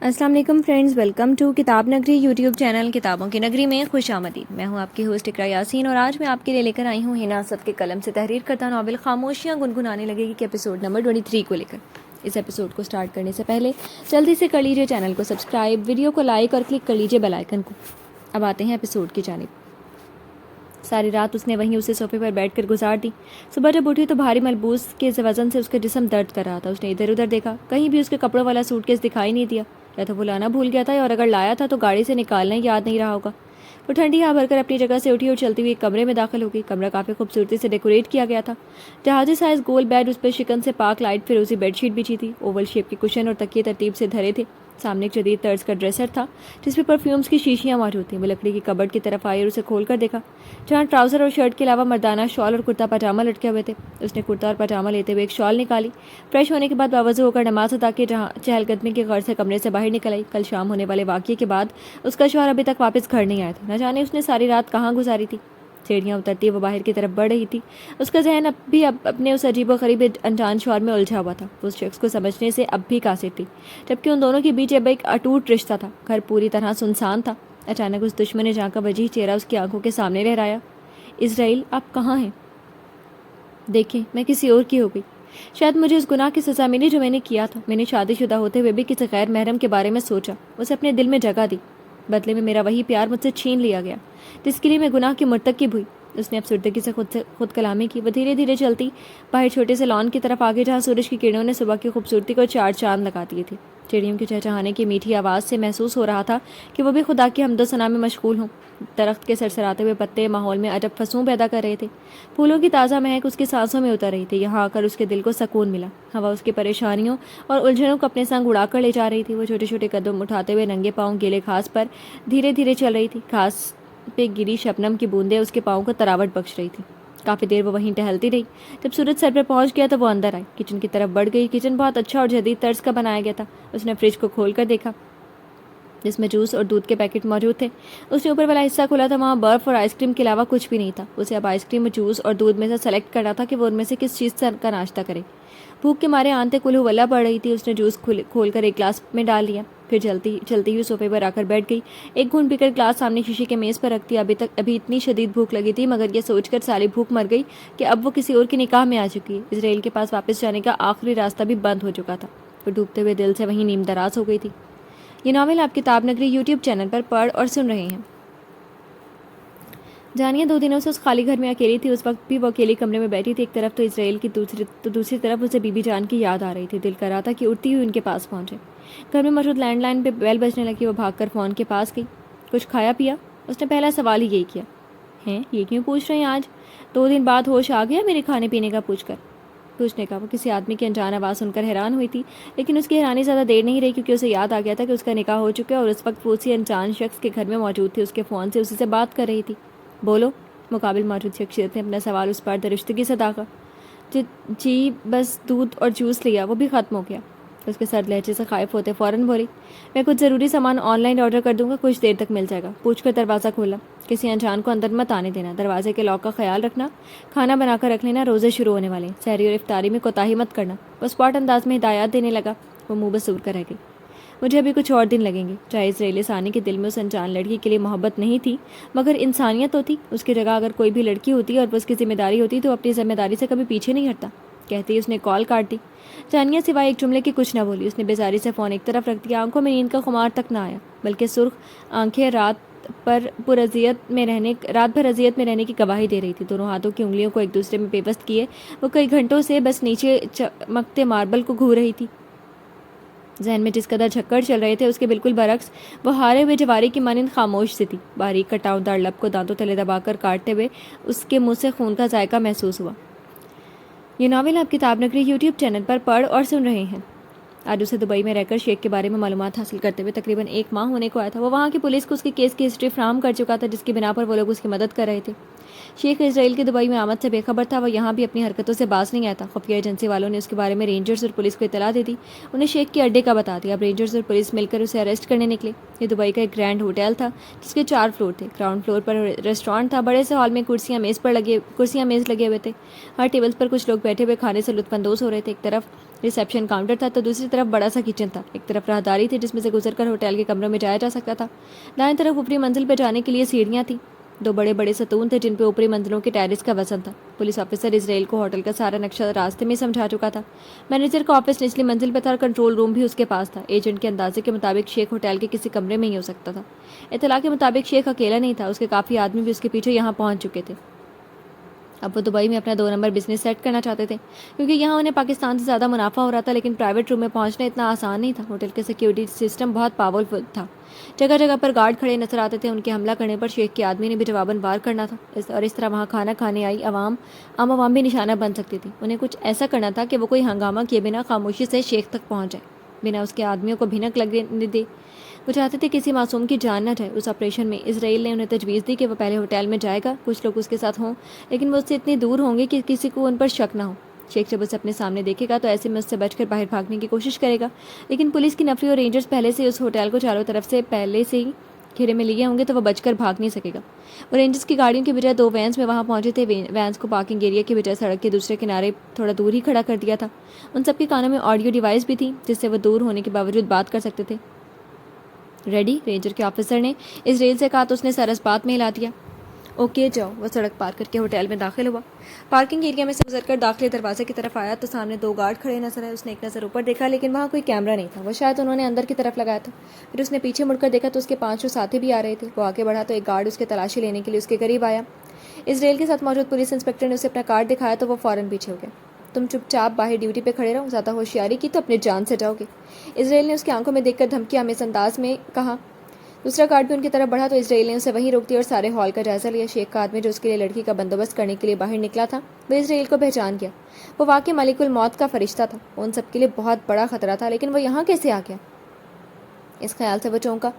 السلام علیکم friends, welcome to کتاب نگری یوٹیوب چینل کتابوں کی نگری میں خوش آمدید۔ میں ہوں آپ کی ہوسٹ اقرا یاسین اور آج میں آپ کے لیے لے کر آئی ہوں ہنا اسد کے قلم سے تحریر کردہ ناول خاموشیاں گنگنانے لگے گی کے ایپیسوڈ نمبر 23 کو لے کر۔ اس ایپیسوڈ کو سٹارٹ کرنے سے پہلے جلدی سے کر لیجیے چینل کو سبسکرائب، ویڈیو کو لائک اور کلک کر لیجیے بیل آئیکن کو۔ اب آتے ہیں ایپیسوڈ کی جانب۔ ساری رات اس نے وہیں اسے صوفے پر بیٹھ کر گزار دی۔ صبح جب اٹھی تو بھاری ملبوس کے وزن سے اس کا جسم درد کر رہا تھا۔ اس نے ادھر ادھر دیکھا، کہیں بھی اس کے کپڑوں والا سوٹ کیس دکھائی نہیں دیا۔ یا تو وہ لانا بھول گیا تھا اور اگر لایا تھا تو گاڑی سے نکالنا یاد نہیں رہا ہوگا۔ وہ ٹھنڈی ہوا بھر کر اپنی جگہ سے اٹھی اور چلتی ہوئی ایک کمرے میں داخل ہو گئی۔ کمرہ کافی خوبصورتی سے ڈیکوریٹ کیا گیا تھا۔ جہازی سائز گول بیڈ، اس پر شکن سے پاک لائٹ فیروزی بیڈ شیٹ بچھی تھی۔ اوول شیپ کے کشن اور تکیے ترتیب سے دھرے تھے۔ سامنے ایک جدید طرز کا ڈریسر تھا جس پہ پرفیومز کی شیشیاں موجود تھیں۔ وہ لکڑی کی کبرڈ کی طرف آئی اور اسے کھول کر دیکھا، جہاں ٹراؤزر اور شرٹ کے علاوہ مردانہ شال اور کرتا پاجامہ لٹکے ہوئے تھے۔ اس نے کرتا اور پاجامہ لیتے ہوئے ایک شال نکالی۔ فریش ہونے کے بعد باوضو ہو کر نماز ادا کی، جہاں چہل قدمی کے غرض سے کمرے سے باہر نکل آئی۔ کل شام ہونے والے واقعے کے بعد اس کا شوہر ابھی تک واپس گھر نہیں آیا تھا۔ نہ جانے اس نے ساری رات کہاں گزاری تھی۔ سیڑھیاں اترتی وہ باہر کی طرف بڑھ رہی تھی۔ اس کا ذہن اب بھی اپنے اس عجیب و غریب انجان شوہر میں الجھا ہوا تھا۔ اس شخص کو سمجھنے سے اب بھی قاصر تھی، جبکہ ان دونوں کے بیچ اب ایک اٹوٹ رشتہ تھا۔ گھر پوری طرح سنسان تھا۔ اچانک اس دشمن جاں کا وجیح چہرہ اس کی آنکھوں کے سامنے لہرایا۔ اسرائیل، آپ کہاں ہیں؟ دیکھیں، میں کسی اور کی ہو گئی۔ شاید مجھے اس گناہ کی سزا ملی جو میں نے کیا تھا۔ میں نے شادی شدہ ہوتے ہوئے بھی کسی غیر محرم کے بارے میں سوچا، اسے اپنے دل میں جگہ دی۔ بدلے میں میرا وہی پیار مجھ سے چھین لیا گیا جس کے لیے میں گناہ کی مرتکب ہوئی۔ اس نے افسردگی سے خود کلامی کی۔ وہ دھیرے دھیرے چلتی باہر چھوٹے سے لان کی طرف آگے، جہاں سورج کی کرنوں نے صبح کی خوبصورتی کو چار چاند لگا دیے تھے۔ چڑیوں کے چہچہانے کی میٹھی آواز سے محسوس ہو رہا تھا کہ وہ بھی خدا کی حمد و ثنا میں مشغول ہوں۔ درخت کے سرسراتے ہوئے پتے ماحول میں عجب فسوں پیدا کر رہے تھے۔ پھولوں کی تازہ مہک اس کی سانسوں میں اتر رہی تھی۔ یہاں آ کر اس کے دل کو سکون ملا۔ ہوا اس کی پریشانیوں اور الجھنوں کو اپنے سنگ اڑا کر لے جا رہی تھی۔ وہ چھوٹے چھوٹے قدم اٹھاتے ہوئے ننگے پاؤں گیلے گھاس پر دھیرے دھیرے چل رہی تھی۔ گھاس پہ گری شبنم کی بوندیں اس کے پاؤں کو تراوٹ بخش رہی تھی۔ کافی دیر وہ وہیں ٹہلتی رہی۔ جب سورج سر پر پہنچ گیا تو وہ اندر آئی، کچن کی طرف بڑھ گئی۔ کچن بہت اچھا اور جدید طرز کا بنایا گیا تھا۔ اس نے فریج کو کھول کر دیکھا جس میں جوس اور دودھ کے پیکٹ موجود تھے۔ اس نے اوپر والا حصہ کھولا تھا، وہاں برف اور آئس کریم کے علاوہ کچھ بھی نہیں تھا۔ اسے اب آئس کریم، جوس اور دودھ میں سے سلیکٹ کرنا تھا کہ وہ ان میں سے کس چیز کا ناشتہ کرے۔ بھوک کے مارے آنتیں کل ہولہ پڑ رہی تھی۔ اس نے جوس کھول کر ایک گلاس میں ڈال لیا، پھر چلتی ہوئی صوفے پر آ کر بیٹھ گئی۔ ایک گھونٹ پی کر گلاس سامنے شیشے کے میز پر رکھ دیا۔ ابھی اتنی شدید بھوک لگی تھی، مگر یہ سوچ کر ساری بھوک مر گئی کہ اب وہ کسی اور کی نکاح میں آ چکی ہے۔ اسرائیل کے پاس واپس جانے کا آخری راستہ بھی بند ہو چکا تھا۔ وہ ڈوبتے ہوئے دل سے وہیں نیم دراز ہو گئی تھی۔ یہ ناول آپ کتاب نگری یوٹیوب چینل پر پڑھ اور سن رہے ہیں۔ جانیہ 2 دنوں سے اس خالی گھر میں اکیلی تھی۔ اس وقت بھی وہ اکیلی کمرے میں بیٹھی تھی۔ ایک طرف تو اسرائیل کی دوسری طرف اسے بی بی جان کی یاد آ رہی تھی۔ دل کر رہا تھا کہ اڑتی ہوئی ان کے پاس پہنچے۔ گھر میں موجود لینڈ لائن پہ بیل بجنے لگی۔ وہ بھاگ کر فون کے پاس گئی۔ کچھ کھایا پیا؟ اس نے پہلا سوال ہی یہی کیا۔ ہیں، یہ کیوں پوچھ رہے ہیں آج؟ 2 دن بعد ہوش آ گیا میرے کھانے پینے کا پوچھنے کا۔ وہ کسی آدمی کی انجان آواز سن کر حیران ہوئی تھی، لیکن اس کی حیرانی زیادہ دیر نہیں رہی، کیونکہ اسے یاد آ گیا تھا کہ اس کا نکاح ہو چکا ہے اور اس وقت وہ اسی انجان شخص کے گھر میں موجود تھی۔ اس کے فون سے اسی سے بات کر رہی تھی۔ بولو، مقابل موجود شخصیت نے اپنا سوال اس پر درشتگی سے داغا۔ جی بس دودھ اور جوس لیا، وہ بھی ختم ہو گیا۔ اس کے سرد لہجے سے خائف ہوتے فوراً بولی، میں کچھ ضروری سامان آن لائن آرڈر کر دوں گا، کچھ دیر تک مل جائے گا۔ پوچھ کر دروازہ کھولا۔ کسی انجان کو اندر مت آنے دینا، دروازے کے لاک کا خیال رکھنا، کھانا بنا کر رکھ لینا، روزے شروع ہونے والے ہیں، سحری اور افطاری میں کوتاہی مت کرنا۔ وہ اسپاٹ انداز میں ہدایات دینے لگا۔ وہ منہ بسور کر رہ گئی۔ مجھے ابھی کچھ اور دن لگیں گے۔ چاہے اسرائیل ثانی کے دل میں اس انجان لڑکی کے لیے محبت نہیں تھی، مگر انسانیت تو تھی۔ اس کی جگہ اگر کوئی بھی لڑکی ہوتی اور وہ اس کی ذمہ داری ہوتی تو اپنی ذمہ داری سے کبھی پیچھے نہیں ہٹتا۔ کہتے ہی اس نے کال کاٹ دی۔ جانیہ سوائے ایک جملے کی کچھ نہ بولی۔ اس نے بیزاری سے فون ایک طرف رکھ دیا۔ آنکھوں میں نیند کا خمار تک نہ آیا، بلکہ سرخ آنکھیں رات بھر اذیت میں رہنے کی گواہی دے رہی تھی۔ دونوں ہاتھوں کی انگلیوں کو ایک دوسرے میں پیوست کیے وہ کئی گھنٹوں سے بس نیچے چمکتے ماربل کو گھو رہی تھی۔ ذہن میں جس قدر جھکڑ چل رہے تھے اس کے بالکل برعکس وہ ہارے ہوئے جواری کی مانند خاموش سی تھی۔ باریک کٹاؤں دار لب کو دانتوں تلے دبا کر کاٹتے ہوئے اس کے منہ سے خون کا ذائقہ محسوس ہوا۔ یہ ناول آپ کتاب نگری یوٹیوب چینل پر پڑھ اور سن رہے ہیں۔ آج اسے دبئی میں رہ کر شیخ کے بارے میں معلومات حاصل کرتے ہوئے تقریباً 1 ماہ ہونے کو آیا تھا۔ وہ وہاں کی پولیس کو اس کے کیس کی ہسٹری فراہم کر چکا تھا، جس کی بنا پر وہ لوگ اس کی مدد کر رہے تھے۔ شیخ اسرائیل کی دبئی میں آمد سے بے خبر تھا، وہ یہاں بھی اپنی حرکتوں سے باز نہیں آیا تھا۔ خفیہ ایجنسی والوں نے اس کے بارے میں رینجرز اور پولیس کو اطلاع دے دی، انہیں شیخ کے اڈے کا بتا دیا۔ اب رینجرز اور پولیس مل کر اسے اریسٹ کرنے نکلے۔ یہ دبئی کا ایک گرینڈ ہوٹل تھا جس کے 4 فلور تھے۔ گراؤنڈ فلور پر ریسٹورانٹ تھا، بڑے سے ہال میں کرسیاں میز لگے ہوئے تھے، ہر ٹیبل پر کچھ لوگ بیٹھے ہوئے کھانے سے لطف اندوز ہو رہے تھے۔ ایک طرف ریسیپشن کاؤنٹر تھا تو دوسری طرف بڑا سا کچن تھا، ایک طرف راہداری تھی جس میں سے گزر کر ہوٹل کے کمروں میں جایا جا سکتا تھا، دائیں طرف اوپری منزل پہ جانے کے لیے سیڑھیاں تھیں، 2 بڑے بڑے ستون تھے جن پہ اوپری منزلوں کے ٹیرس کا وزن تھا۔ پولیس آفیسر اسرائیل کو ہوٹل کا سارا نقشہ راستے میں سمجھا چکا تھا۔ مینیجر کا آفس نچلی منزل پہ تھا اور کنٹرول روم بھی اس کے پاس تھا۔ ایجنٹ کے اندازے کے مطابق شیخ ہوٹل کے کسی کمرے میں ہی ہو سکتا تھا۔ اطلاع کے مطابق شیخ اکیلا نہیں تھا، اس کے کافی آدمی بھی اس کے پیچھے یہاں پہنچ چکے تھے۔ اب وہ دبئی میں اپنا 2 نمبر بزنس سیٹ کرنا چاہتے تھے کیونکہ یہاں انہیں پاکستان سے زیادہ منافع ہو رہا تھا، لیکن پرائیویٹ روم میں پہنچنا اتنا آسان نہیں تھا۔ ہوٹل کے سیکیورٹی سسٹم بہت پاورفل تھا، جگہ جگہ پر گارڈ کھڑے نظر آتے تھے، ان کے حملہ کرنے پر شیخ کے آدمی نے بھی جواباً وار کرنا تھا، اور اس طرح وہاں کھانا کھانے آئی عام عوام بھی نشانہ بن سکتی تھی۔ انہیں کچھ ایسا کرنا تھا کہ وہ کوئی ہنگامہ کیے بنا خاموشی سے شیخ تک پہنچ جائے، بنا اس کے آدمیوں کو بھنک لگنے دے۔ وہ چاہتے تھے کسی معصوم کی جان نہ جائے۔ اس آپریشن میں اسرائیل نے انہیں تجویز دی کہ وہ پہلے ہوٹل میں جائے گا، کچھ لوگ اس کے ساتھ ہوں، لیکن وہ اس سے اتنی دور ہوں گے کہ کسی کو ان پر شک نہ ہو۔ شیخ جب اسے اپنے سامنے دیکھے گا تو ایسے میں اس سے بچ کر باہر بھاگنے کی کوشش کرے گا، لیکن پولیس کی نفری اور رینجرز پہلے سے اس ہوٹل کو چاروں طرف سے پہلے سے ہی گھیرے میں لیے ہوں گے تو وہ بچ کر بھاگ نہیں سکے گا۔ وہ رینجرز کی گاڑیوں کے بجائے 2 وینز میں وہاں پہنچے تھے۔ وینز کو پارکنگ ایریا کے بجائے سڑک کے دوسرے کنارے تھوڑا دور ہی کھڑا کر دیا تھا۔ ان سب کے کانوں میں آڈیو ڈیوائس بھی تھی جس سے وہ دور ہونے کے باوجود بات کر سکتے تھے۔ ریڈی؟ رینجر کے آفیسر نے اسرائیل سے کہا تو اس نے سر اس بات میں ہلا دیا۔ اوکے جاؤ۔ وہ سڑک پار کر کے ہوٹل میں داخل ہوا، پارکنگ ایریا میں سے گزر کر داخلے دروازے کی طرف آیا تو سامنے 2 گارڈ کھڑے نظر آئے۔ اس نے ایک نظر اوپر دیکھا لیکن وہاں کوئی کیمرہ نہیں تھا، وہ شاید انہوں نے اندر کی طرف لگایا تھا۔ پھر اس نے پیچھے مڑ کر دیکھا تو اس کے 5 ساتھی بھی آ رہے تھے۔ وہ آگے بڑھا تو ایک گارڈ اس کے تلاشی لینے کے لیے اس کے قریب آیا۔ اسرائیل کے ساتھ موجود پولیس انسپکٹر نے اسے اپنا کارڈ دکھایا تو وہ فوراً پیچھے ہو گیا۔ تم چپ چاپ باہر ڈیوٹی پہ کھڑے رہو، زیادہ ہوشیاری کی تو اپنے جان سے جاؤ گے، اسرائیل نے اس کی آنکھوں میں دیکھ کر دھمکی آمیز انداز میں کہا۔ دوسرا گارڈ بھی ان کی طرف بڑھا تو اسرائیل نے اسے وہیں روک دیا اور سارے ہال کا جائزہ لیا۔ شیخ کا آدمی جو اس کے لیے لڑکی کا بندوبست کرنے کے لیے باہر نکلا تھا وہ اسرائیل کو پہچان گیا۔ وہ واقعی ملک الموت کا فرشتہ تھا، وہ ان سب کے لیے بہت بڑا خطرہ تھا، لیکن وہ یہاں کیسے آ گیا؟ اس خیال سے وہ چونکا۔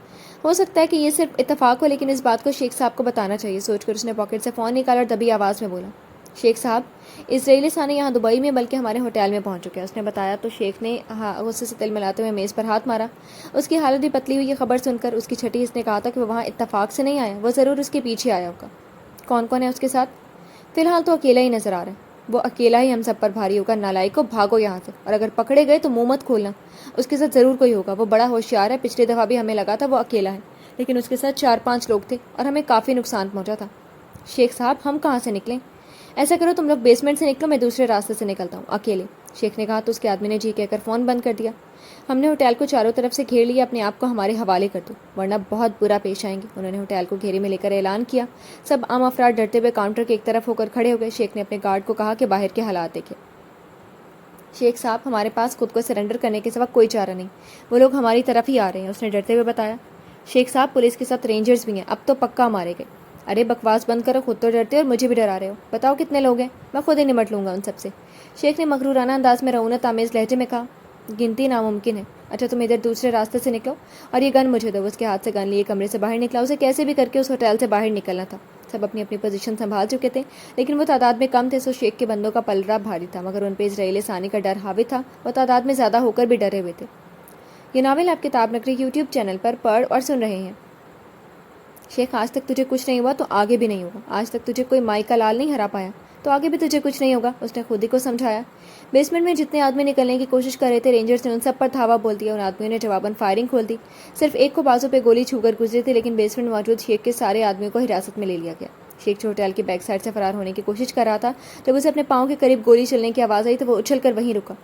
ہو سکتا ہے کہ یہ صرف اتفاق ہو، لیکن اس بات کو شیخ صاحب کو بتانا چاہیے، سوچ کر اس نے پاکٹ سے فون نکالا اور دبی آواز میں بولا، شیخ صاحب، اسرائیلی ثانی یہاں دبئی میں بلکہ ہمارے ہوٹل میں پہنچ چکے ہیں۔ اس نے بتایا تو شیخ نے غصے سے تل ملاتے ہوئے میز پر ہاتھ مارا۔ اس کی حالت بھی پتلی ہوئی۔ یہ خبر سن کر اس کی چھٹی اس نے کہا تھا کہ وہ وہاں اتفاق سے نہیں آیا، وہ ضرور اس کے پیچھے آیا ہوگا۔ کون کون ہے اس کے ساتھ؟ فی الحال تو اکیلا ہی نظر آ رہا ہے، وہ اکیلا ہی ہم سب پر بھاری ہوگا۔ نالائکو، بھاگو یہاں سے، اور اگر پکڑے گئے تو منہ مت کھولنا، اس کے ساتھ ضرور کوئی ہوگا، وہ بڑا ہوشیار ہے، پچھلی دفعہ بھی ہمیں لگا تھا وہ اکیلا ہے، لیکن اس کے ساتھ 4-5 لوگ تھے اور ہمیں کافی نقصان پہنچا تھا۔ شیخ صاحب، ہم کہاں سے نکلیں؟ ایسا کرو تم لوگ بیسمنٹ سے نکلو، میں دوسرے راستے سے نکلتا ہوں اکیلے، شیخ نے کہا تو اس کے آدمی نے جی کہہ کر فون بند کر دیا۔ ہم نے ہوٹل کو چاروں طرف سے گھیر لیا، اپنے آپ کو ہمارے حوالے کر دو ورنہ بہت برا پیش آئیں گے، انہوں نے ہوٹل کو گھیرے میں لے کر اعلان کیا۔ سب عام افراد ڈرتے ہوئے کاؤنٹر کے ایک طرف ہو کر کھڑے ہو گئے۔ شیخ نے اپنے گارڈ کو کہا کہ باہر کے حالات دیکھے۔ شیخ صاحب، ہمارے پاس خود کو سرنڈر کرنے کے سوا کوئی چارہ نہیں، وہ لوگ ہماری طرف ہی آ رہے ہیں، اس نے ڈرتے ہوئے بتایا۔ شیخ صاحب، پولیس کے ساتھ رینجرز بھی ہیں، اب تو پکا مارے گئے۔ ارے بکواس بند کرو، خود تو ڈرتے اور مجھے بھی ڈرا رہے ہو، بتاؤ کتنے لوگ ہیں، میں خود ہی نمٹ لوں گا ان سب سے، شیخ نے مغرورانہ انداز میں رعونت آمیز لہجے میں کہا۔ گنتی ناممکن ہے، اچھا تم ادھر دوسرے راستے سے نکلو اور یہ گن مجھے دو۔ اس کے ہاتھ سے گن لیے کمرے سے باہر نکلا، اسے کیسے بھی کر کے اس ہوٹل سے باہر نکلنا تھا۔ سب اپنی اپنی پوزیشن سنبھال چکے تھے، لیکن وہ تعداد میں کم تھے، سو شیخ کے بندوں کا پلڑا بھاری تھا، مگر ان پہ اسرائیلی ثانی کا ڈر حاوی تھا، وہ تعداد میں زیادہ ہو کر بھی ڈرے ہوئے تھے۔ یہ ناول آپ کتاب نگری یوٹیوب چینل پر پڑھ اور سن رہے ہیں۔ شیخ، آج تک تجھے کچھ نہیں ہوا تو آگے بھی نہیں ہوگا، آج تک تجھے کوئی مائی کا لال نہیں ہرا پایا تو آگے بھی تجھے کچھ نہیں ہوگا، اس نے خود ہی کو سمجھایا۔ بیسمنٹ میں جتنے آدمی نکلنے کی کوشش کر رہے تھے، رینجرز نے ان سب پر دھاوا بول دیا، ان آدمیوں نے جواباً فائرنگ کھول دی۔ صرف ایک کو بازو پہ گولی چھو کر گزری تھی، لیکن بیسمنٹ میں موجود شیخ کے سارے آدمیوں کو حراست میں لے لیا گیا۔ شیخ جو ہوٹل کی بیک سائڈ سے فرار ہونے کی کوشش کر رہا تھا، جب اسے اپنے پاؤں کے قریب گولی چلنے کی آواز آئی تو وہ اچھل کر وہیں رکا۔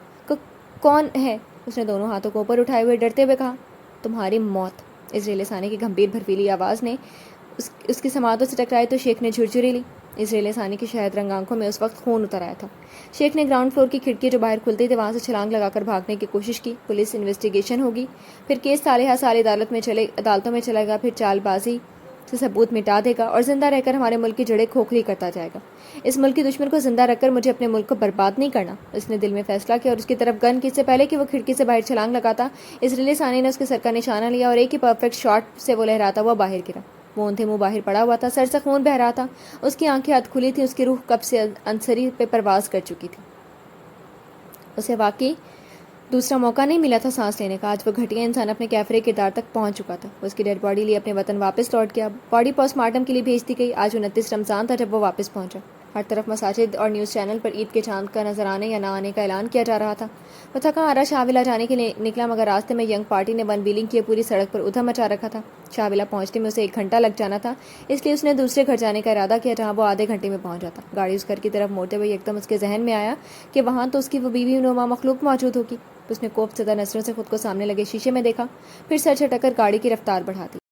کون ہے؟ اس نے دونوں ہاتھوں کو اوپر اٹھائے ہوئے ڈرتے ہوئے کہا۔ تمہاری موت، اسرائیلی ثانی کی گھمبیر بھرپیلی آواز نے اس کی سماعتوں سے ٹکرائی تو شیخ نے جھرجھری لی۔ اسرائیلی ثانی کی شہد رنگ آنکھوں میں اس وقت خون اتر آیا تھا۔ شیخ نے گراؤنڈ فلور کی کھڑکی جو باہر کھلتی تھی وہاں سے چھلانگ لگا کر بھاگنے کی کوشش کی۔ پولیس انویسٹیگیشن ہوگی، پھر کیس سالہ سال عدالتوں میں چلے گا، پھر چال بازی سے ثبوت مٹا دے گا اور زندہ رہ کر ہمارے ملک کی جڑیں کھوکھلی کرتا جائے گا۔ اس ملک کی دشمن کو زندہ رکھ کر مجھے اپنے ملک کو برباد نہیں کرنا، اس نے دل میں فیصلہ کیا اور اس کی طرف گن کی، اس سے پہلے کہ وہ کھڑکی سے باہر چھلانگ لگاتا، اسرائیلی ثانی نے اس کے سر کا نشانہ لیا اور ایک ہی پرفیکٹ شاٹ سے وہ لہراتا ہوا باہر گرا۔ وہ اندھے منہ باہر پڑا ہوا تھا، سر سے خون بہہ رہا تھا، اس کی آنکھیں ادھ کھلی تھیں، اس کی روح کب سے انصری پہ پرواز کر چکی تھی۔ اسے واقعی دوسرا موقع نہیں ملا تھا سانس لینے کا۔ آج وہ گھٹیا انسان اپنے کیفر کردار تک پہنچ چکا تھا۔ اس کی ڈیڈ باڈی لیے اپنے وطن واپس لوٹ گیا۔ باڈی پوسٹ مارٹم کے لیے بھیج دی گئی۔ آج 29 رمضان تھا جب وہ واپس پہنچا۔ ہر طرف مساجد اور نیوز چینل پر عید کے چاند کا نظر آنے یا نہ آنے کا اعلان کیا جا رہا تھا۔ وہ تھکا ہارا شاہ جانے کے لیے نکلا، مگر راستے میں ینگ پارٹی نے ون ویلنگ کیے پوری سڑک پر ادھم مچا رکھا تھا۔ شاہ پہنچنے میں اسے 1 گھنٹہ لگ جانا تھا، اس لیے اس نے دوسرے گھر جانے کا ارادہ کیا جہاں وہ آدھے گھنٹے میں پہنچ جاتا۔ گاڑی اس گھر کی طرف موڑتے ہوئے ایک دم اس کے ذہن میں آیا کہ وہاں تو اس کی وہ بیوی نما مخلوق موجود ہوگی۔ اس نے کوفت زدہ نظروں سے خود کو سامنے لگے شیشے میں دیکھا، پھر سر جھٹک کر گاڑی کی رفتار بڑھا دی۔